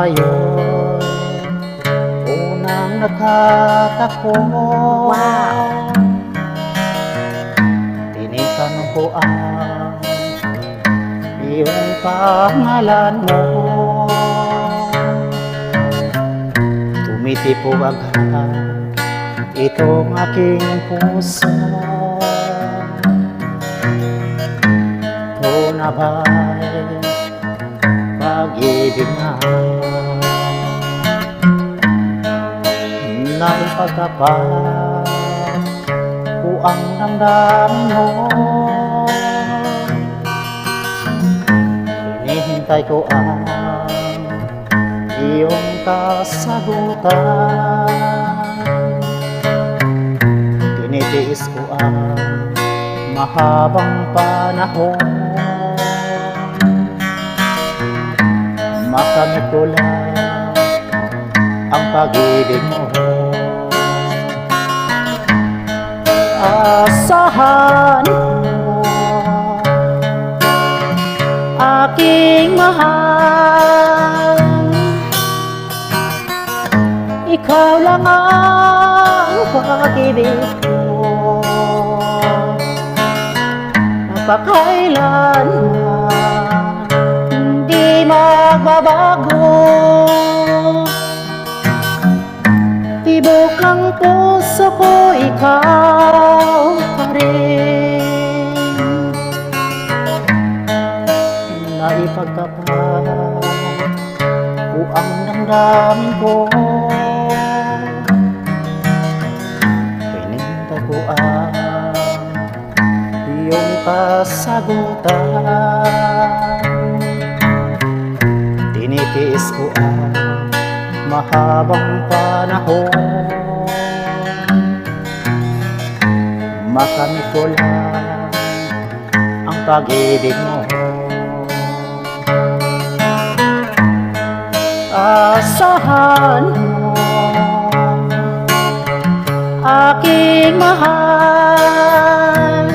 tayo'y unang nagkatako. Wow! Tinitanong ko ang iyong pangalan mo. Tumitipog agad itong aking puso. Ito na ba'y pag-ibig na naipagtapat ko ang damdamin mo? Hinihintay ko ang iyong kasagutan. Tinitiis ko ang mahabang panahon. Makamit ko lang ang pag-ibig mo. Asahan mo, aking mahal, ikaw lang ang pag-ibig ko. Napakailanman hindi magbabago. Tibok ng puso ko, ikaw pa rin. Naipagtapat ko ang damdamin ko. Hinintay ko ang iyong kasagutan. Tinitiis ko ang mahabang panahon. Makamit ko lang ang pag-ibig mo. Asahan mo, aking mahal,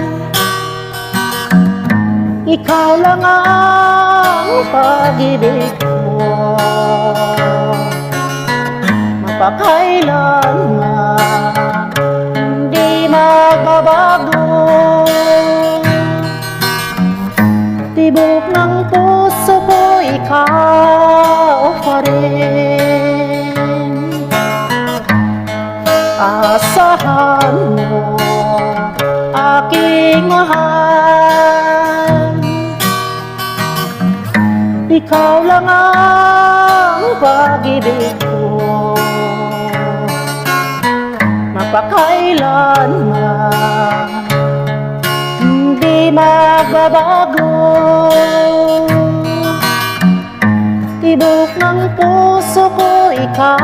ikaw lang ang pag-ibig ko. Mapakailanman hindi magbabago. Tibok ng puso ko, ikaw pa rin. Asahan mo, aking mahal, ikaw lang ang pag-ibig ko. Mapakailanman hindi magbabago. Tibok ng puso ko, ikaw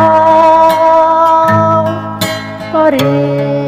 pa rin.